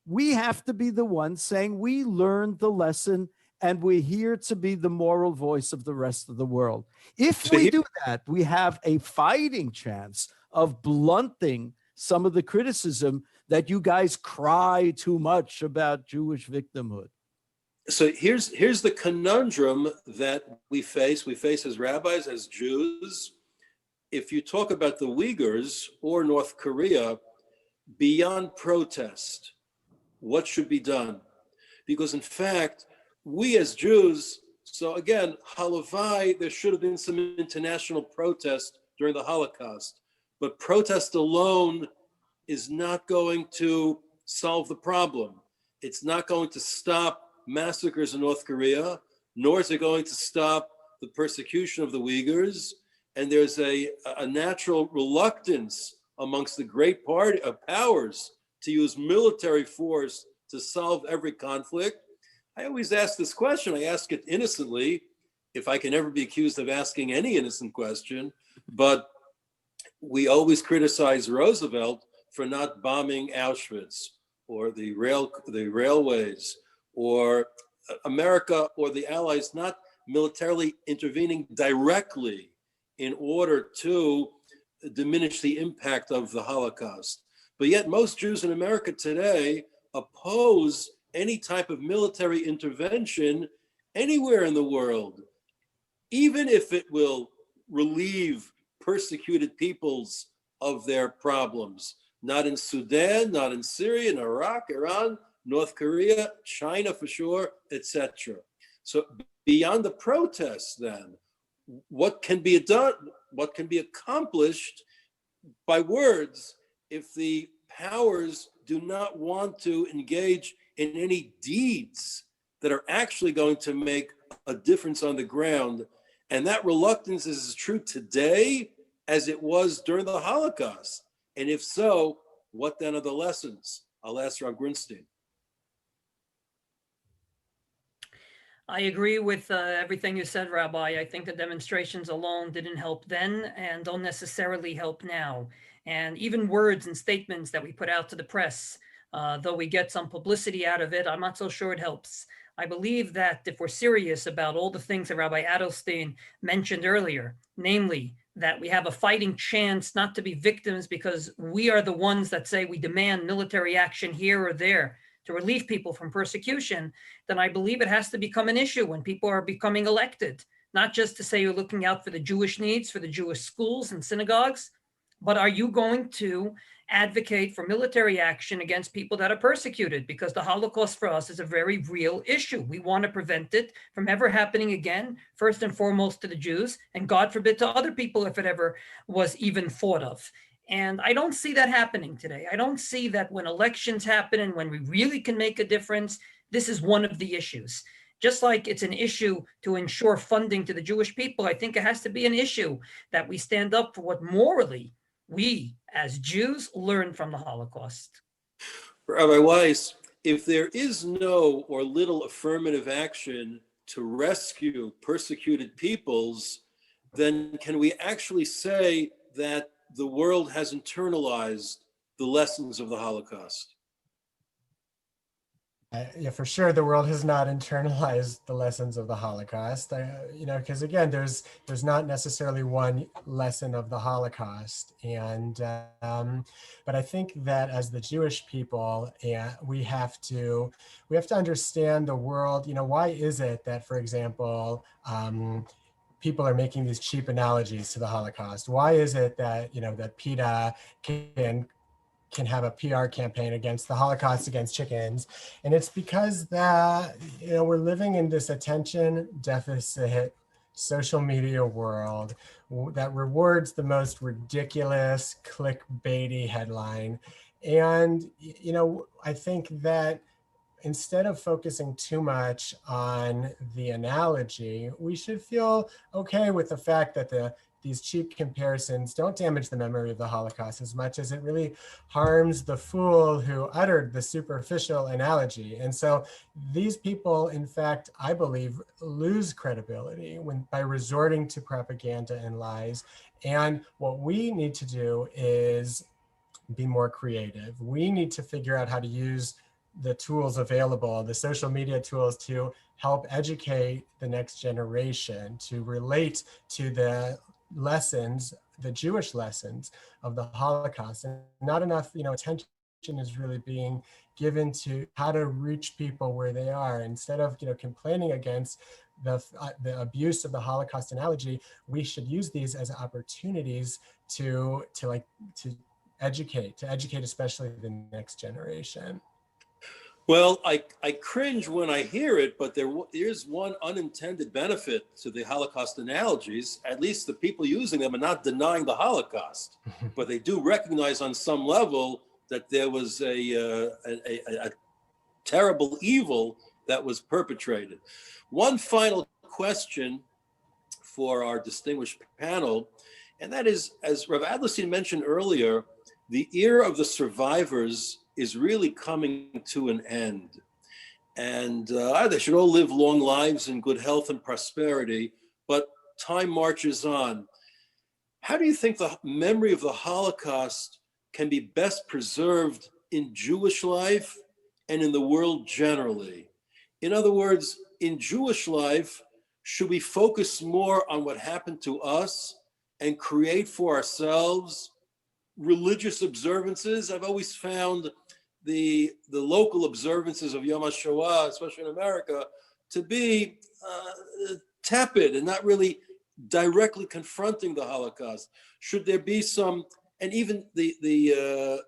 we have to be the ones saying we learned the lesson and we're here to be the moral voice of the rest of the world. If we do that, we have a fighting chance of blunting some of the criticism that you guys cry too much about Jewish victimhood. So here's the conundrum that we face as rabbis, as Jews. If you talk about the Uyghurs or North Korea, beyond protest, what should be done? Because in fact, we as Jews, so again, halavai, there should have been some international protest during the Holocaust, but protest alone is not going to solve the problem. It's not going to stop massacres in North Korea, nor is it going to stop the persecution of the Uyghurs. And there's a natural reluctance amongst the great powers to use military force to solve every conflict. I always ask this question. I ask it innocently, if I can ever be accused of asking any innocent question. But we always criticize Roosevelt for not bombing Auschwitz or the railways, or America or the Allies not militarily intervening directly in order to diminish the impact of the Holocaust. But yet most Jews in America today oppose any type of military intervention anywhere in the world, even if it will relieve persecuted peoples of their problems. Not in Sudan, not in Syria, in Iraq, Iran, North Korea, China for sure, etc. So beyond the protests then, what can be done, what can be accomplished by words if the powers do not want to engage in any deeds that are actually going to make a difference on the ground? And that reluctance is as true today as it was during the Holocaust. And if so, what then are the lessons? I'll ask Rav Grunstein. I agree with everything you said, Rabbi. I think the demonstrations alone didn't help then and don't necessarily help now. And even words and statements that we put out to the press, though we get some publicity out of it, I'm not so sure it helps. I believe that if we're serious about all the things that Rabbi Adelstein mentioned earlier, namely that we have a fighting chance not to be victims because we are the ones that say we demand military action here or there to relieve people from persecution, then I believe it has to become an issue when people are becoming elected, not just to say you're looking out for the Jewish needs, for the Jewish schools and synagogues, but are you going to advocate for military action against people that are persecuted? Because the Holocaust for us is a very real issue. We want to prevent it from ever happening again, first and foremost to the Jews, and God forbid to other people if it ever was even thought of. And I don't see that happening today. I don't see that when elections happen and when we really can make a difference, this is one of the issues. Just like it's an issue to ensure funding to the Jewish people, I think it has to be an issue that we stand up for what morally we as Jews learn from the Holocaust. Rabbi Weiss, if there is no or little affirmative action to rescue persecuted peoples, then can we actually say that the world has internalized the lessons of the Holocaust? Yeah, for sure, the world has not internalized the lessons of the Holocaust. Because again, there's not necessarily one lesson of the Holocaust, and but I think that as the Jewish people, we have to understand the world. Why is it that, for example, people are making these cheap analogies to the Holocaust? Why is it that that PETA can have a PR campaign against the Holocaust, against chickens? And it's because that we're living in this attention deficit social media world that rewards the most ridiculous clickbaity headline. And I think that instead of focusing too much on the analogy, we should feel okay with the fact that these cheap comparisons don't damage the memory of the Holocaust as much as it really harms the fool who uttered the superficial analogy. And so these people, in fact, I believe, lose credibility by resorting to propaganda and lies. And what we need to do is be more creative. We need to figure out how to use the tools available, the social media tools, to help educate the next generation, to relate to the lessons, the Jewish lessons of the Holocaust. And not enough, attention is really being given to how to reach people where they are. Instead of, complaining against the abuse of the Holocaust analogy, we should use these as opportunities to educate especially the next generation. Well, I cringe when I hear it, but there is one unintended benefit to the Holocaust analogies. At least the people using them are not denying the Holocaust, but they do recognize on some level that there was a terrible evil that was perpetrated. One final question for our distinguished panel, and that is, as Rav Adlerstein mentioned earlier, the era of the survivors is really coming to an end. And they should all live long lives in good health and prosperity, but time marches on. how do you think the memory of the Holocaust can be best preserved in Jewish life and in the world generally? In other words, in Jewish life, should we focus more on what happened to us and create for ourselves religious observances? I've always found the local observances of Yom HaShoah, especially in America, to be tepid and not really directly confronting the Holocaust. Should there be some, and even the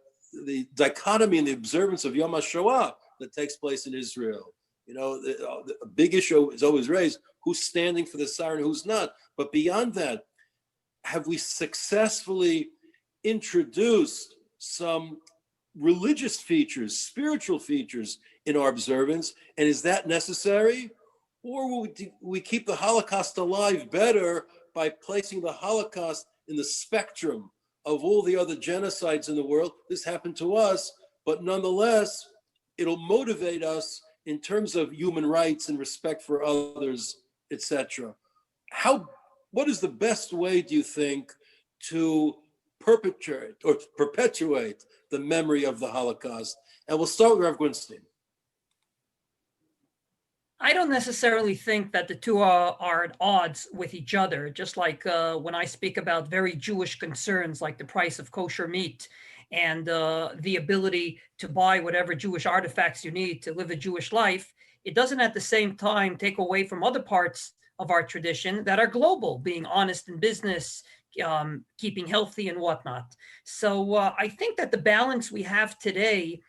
dichotomy in the observance of Yom HaShoah that takes place in Israel? You know, a big issue is always raised, who's standing for the siren, who's not. But beyond that, have we successfully introduced some religious features, spiritual features in our observance? And is that necessary? Or will we keep the Holocaust alive better by placing the Holocaust in the spectrum of all the other genocides in the world? This happened to us, but nonetheless, it'll motivate us in terms of human rights and respect for others, etc. What is the best way, do you think, to perpetuate the memory of the Holocaust? And we'll start with Rav Grunstein. I don't necessarily think that the two are at odds with each other, just like when I speak about very Jewish concerns like the price of kosher meat and the ability to buy whatever Jewish artifacts you need to live a Jewish life, it doesn't at the same time take away from other parts of our tradition that are global, being honest in business, keeping healthy and whatnot. So I think that the balance we have today,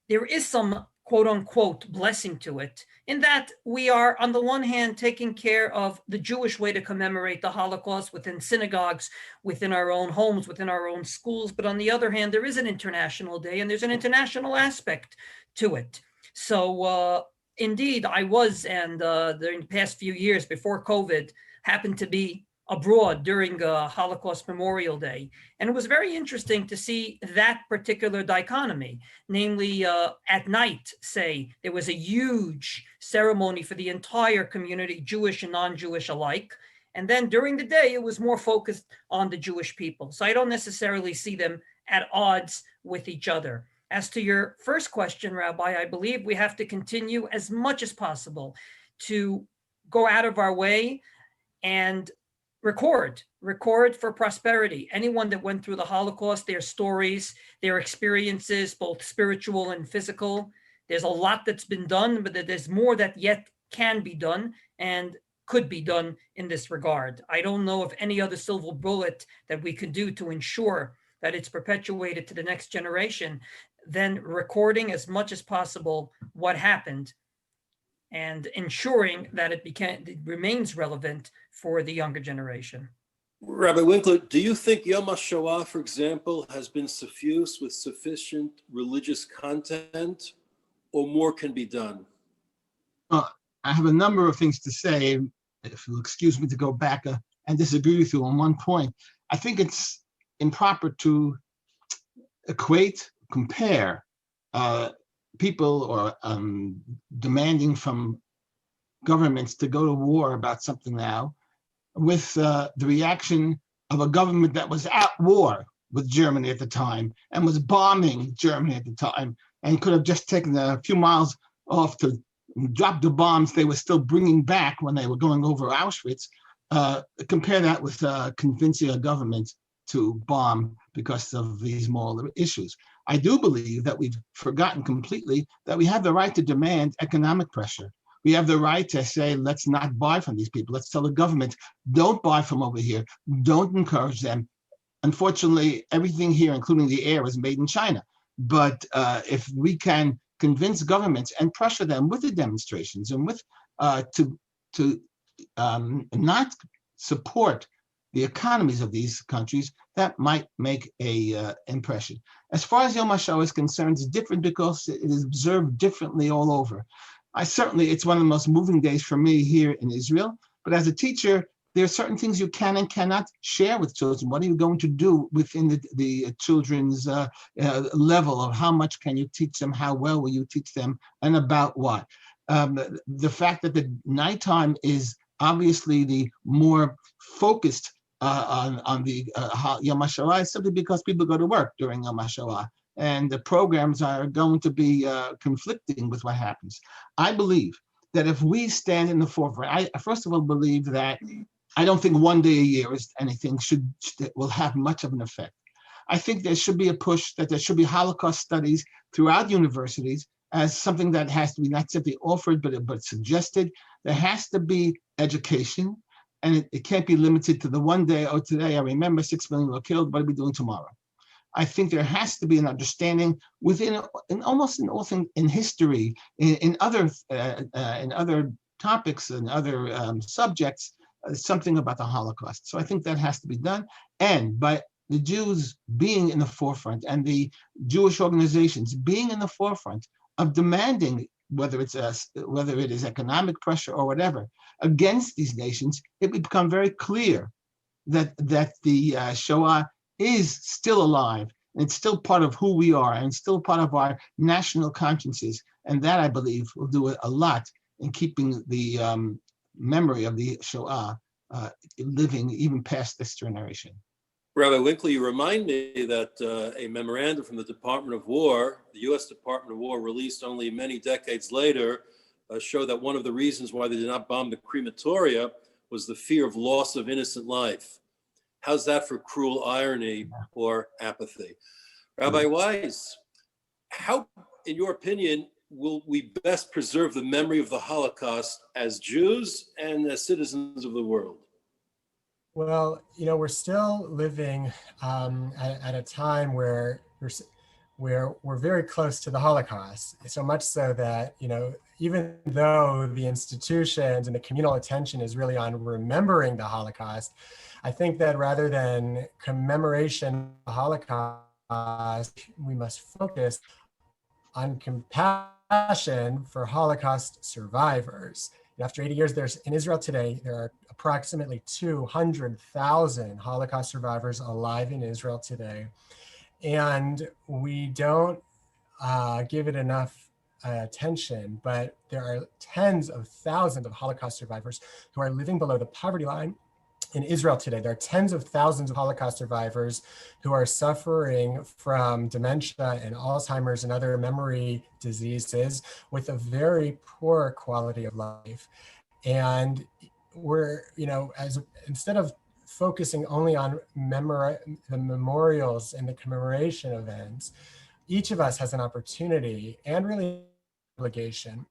there is some quote unquote blessing to it, in that we are on the one hand taking care of the Jewish way to commemorate the Holocaust within synagogues, within our own homes, within our own schools. But on the other hand, there is an international day and there's an international aspect to it. So indeed, I was, and during the past few years before COVID, happened to be abroad during Holocaust Memorial Day. And it was very interesting to see that particular dichotomy, namely at night, say, there was a huge ceremony for the entire community, Jewish and non-Jewish alike. And then during the day, it was more focused on the Jewish people. So I don't necessarily see them at odds with each other. As to your first question, Rabbi, I believe we have to continue as much as possible to go out of our way and record for prosperity. Anyone that went through the Holocaust, their stories, their experiences, both spiritual and physical. There's a lot that's been done, but there's more that yet can be done and could be done in this regard. I don't know of any other silver bullet that we could do to ensure that it's perpetuated to the next generation than recording as much as possible what happened and ensuring that it remains relevant for the younger generation. Rabbi Winkler, do you think Yom HaShoah, for example, has been suffused with sufficient religious content, or more can be done? I have a number of things to say, if you'll excuse me to go back and disagree with you on one point. I think it's improper to compare people or demanding from governments to go to war about something now with the reaction of a government that was at war with Germany at the time and was bombing Germany at the time and could have just taken a few miles off to drop the bombs they were still bringing back when they were going over Auschwitz. Compare that with convincing a government to bomb because of these moral issues. I do believe that we've forgotten completely that we have the right to demand economic pressure. We have the right to say, let's not buy from these people. Let's tell the government, don't buy from over here. Don't encourage them. Unfortunately, everything here, including the air, is made in China. But if we can convince governments and pressure them with the demonstrations and with to not support the economies of these countries, that might make a impression. As far as Yom HaShoah is concerned, it's different because it is observed differently all over. It's one of the most moving days for me here in Israel, but as a teacher, there are certain things you can and cannot share with children. What are you going to do within the children's level of how much can you teach them, how well will you teach them, and about what? The fact that the nighttime is obviously the more focused on the Yom HaShoah is simply because people go to work during Yom HaShoah, and the programs are going to be conflicting with what happens. I believe that if we stand in the forefront, I first of all believe that I don't think one day a year is anything will have much of an effect. I think there should be a push that there should be Holocaust studies throughout universities as something that has to be not simply offered, but suggested. There has to be education, and it can't be limited to the one day, oh, today I remember 6 million were killed, what are we doing tomorrow? I think there has to be an understanding within, almost in all things in history, in other topics and other subjects, something about the Holocaust. So I think that has to be done. And by the Jews being in the forefront and the Jewish organizations being in the forefront of demanding, whether it is economic pressure or whatever, against these nations, it would become very clear that the Shoah is still alive, and it's still part of who we are, and still part of our national consciences. And that, I believe, will do a lot in keeping the memory of the Shoah living even past this generation. Rabbi Winkler, you remind me that a memorandum from the Department of War, the U.S. Department of War, released only many decades later, showed that one of the reasons why they did not bomb the crematoria was the fear of loss of innocent life. How's that for cruel irony or apathy? Rabbi Weiss, how, in your opinion, will we best preserve the memory of the Holocaust as Jews and as citizens of the world? Well, we're still living at a time where we're very close to the Holocaust, so much so that, even though the institutions and the communal attention is really on remembering the Holocaust, I think that rather than commemoration of the Holocaust, we must focus on compassion for Holocaust survivors. After 80 years, in Israel today, there are approximately 200,000 Holocaust survivors alive in Israel today. And we don't give it enough attention, but there are tens of thousands of Holocaust survivors who are living below the poverty line in Israel today. There are tens of thousands of Holocaust survivors who are suffering from dementia and Alzheimer's and other memory diseases with a very poor quality of life. And we're, instead of focusing only on the memorials and the commemoration events, each of us has an opportunity and really obligation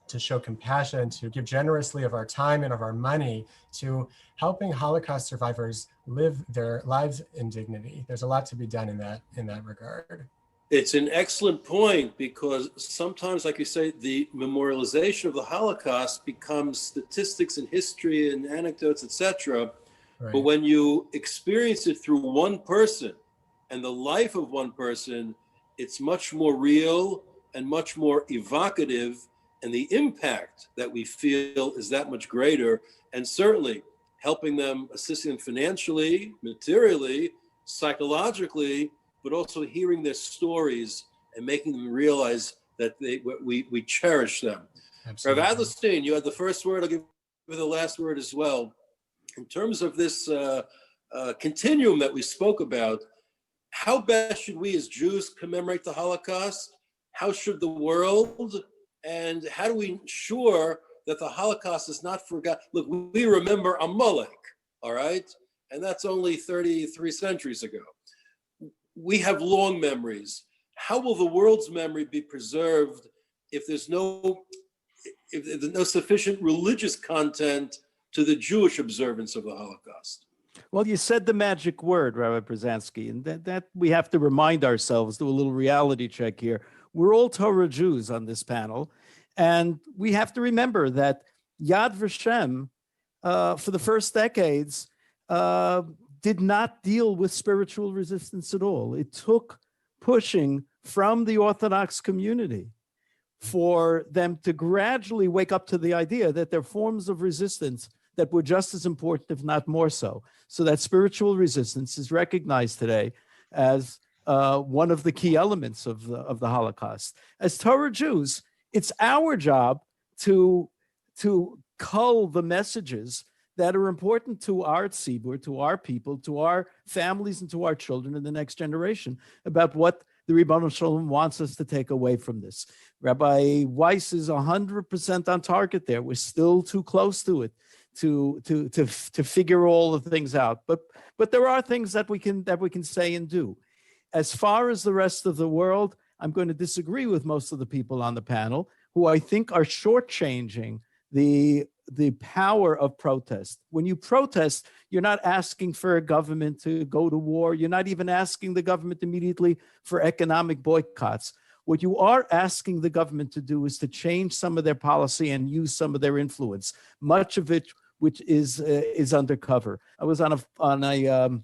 to show compassion, to give generously of our time and of our money to helping Holocaust survivors live their lives in dignity. There's a lot to be done in that regard. It's an excellent point, because sometimes, like you say, the memorialization of the Holocaust becomes statistics and history and anecdotes, etc. Right. But when you experience it through one person and the life of one person, it's much more real and much more evocative, and the impact that we feel is that much greater. And certainly helping them, assisting them financially, materially, psychologically, but also hearing their stories and making them realize that we cherish them. Absolutely. Rav Adlerstein, you had the first word. I'll give you the last word as well. In terms of this continuum that we spoke about, how best should we as Jews commemorate the Holocaust? How should the world? And how do we ensure that the Holocaust is not forgotten? Look, we remember Amalek, all right? And that's only 33 centuries ago. We have long memories. How will the world's memory be preserved if there's no sufficient religious content to the Jewish observance of the Holocaust? Well, you said the magic word, Rabbi Brzezinski, and that we have to remind ourselves, do a little reality check here. We're all Torah Jews on this panel, and we have to remember that Yad Vashem, for the first decades, did not deal with spiritual resistance at all. It took pushing from the Orthodox community for them to gradually wake up to the idea that there are forms of resistance that were just as important, if not more so. So that spiritual resistance is recognized today as one of the key elements of the Holocaust. As Torah Jews, it's our job to cull the messages that are important to our tzibur, to our people, to our families, and to our children and the next generation about what the Ribono Shalom wants us to take away from this. Rabbi Weiss is 100% on target there. We're still too close to it to figure all the things out. But there are things that we can say and do. As far as the rest of the world, I'm going to disagree with most of the people on the panel who I think are shortchanging the power of protest. When you protest, you're not asking for a government to go to war. You're not even asking the government immediately for economic boycotts. What you are asking the government to do is to change some of their policy and use some of their influence, much of it which is undercover. I was on a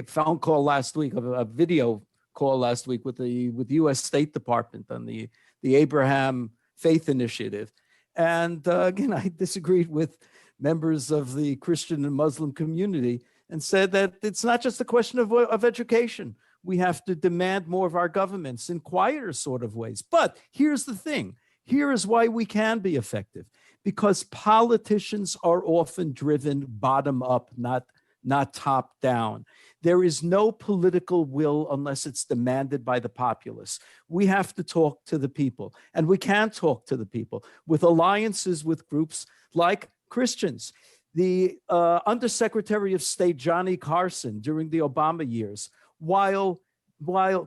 phone call last week, a video call last week with the U.S. State Department on the Abraham Faith Initiative. And again, I disagreed with members of the Christian and Muslim community and said that it's not just a question of education. We have to demand more of our governments in quieter sort of ways. But here's the thing. Here is why we can be effective. Because politicians are often driven bottom up, not top down. There is no political will unless it's demanded by the populace. We have to talk to the people, and we can talk to the people with alliances with groups like Christians. The Undersecretary of State, Johnny Carson, during the Obama years, while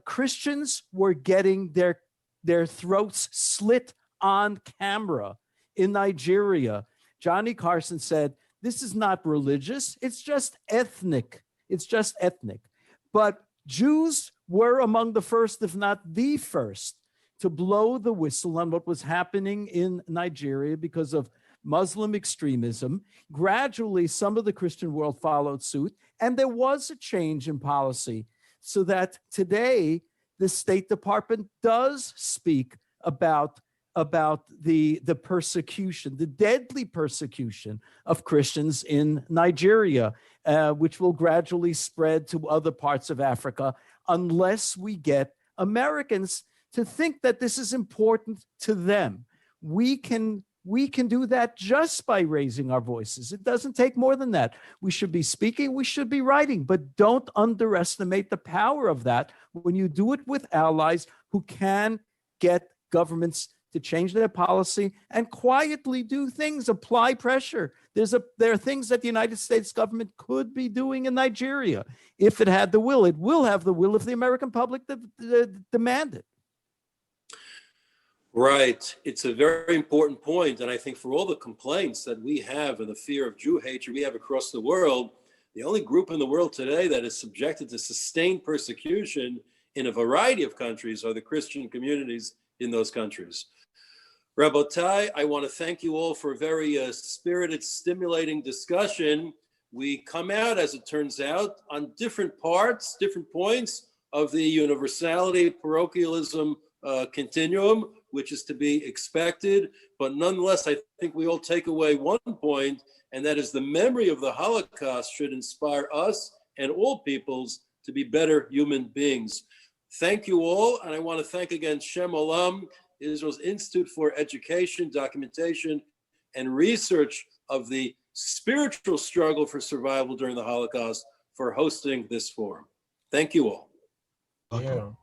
Christians were getting their throats slit on camera in Nigeria, Johnny Carson said, this is not religious, it's just ethnic. It's just ethnic. But Jews were among the first, if not the first, to blow the whistle on what was happening in Nigeria because of Muslim extremism. Gradually, some of the Christian world followed suit, and there was a change in policy so that today the State Department does speak about the persecution, the deadly persecution of Christians in Nigeria, which will gradually spread to other parts of Africa unless we get Americans to think that this is important to them. We can do that just by raising our voices. It doesn't take more than that. We should be speaking, we should be writing, but don't underestimate the power of that when you do it with allies who can get governments to change their policy and quietly do things, apply pressure. There are things that the United States government could be doing in Nigeria if it had the will. It will have the will if the American public demand it. Right. It's a very important point. And I think for all the complaints that we have and the fear of Jew hatred we have across the world, the only group in the world today that is subjected to sustained persecution in a variety of countries are the Christian communities in those countries. Rabotai, I want to thank you all for a very spirited, stimulating discussion. We come out, as it turns out, on different parts, different points of the universality, parochialism continuum, which is to be expected. But nonetheless, I think we all take away one point, and that is the memory of the Holocaust should inspire us and all peoples to be better human beings. Thank you all, and I want to thank again Shem Olam, Israel's Institute for Education, Documentation, and Research of the spiritual struggle for survival during the Holocaust, for hosting this forum. Thank you all. Thank you.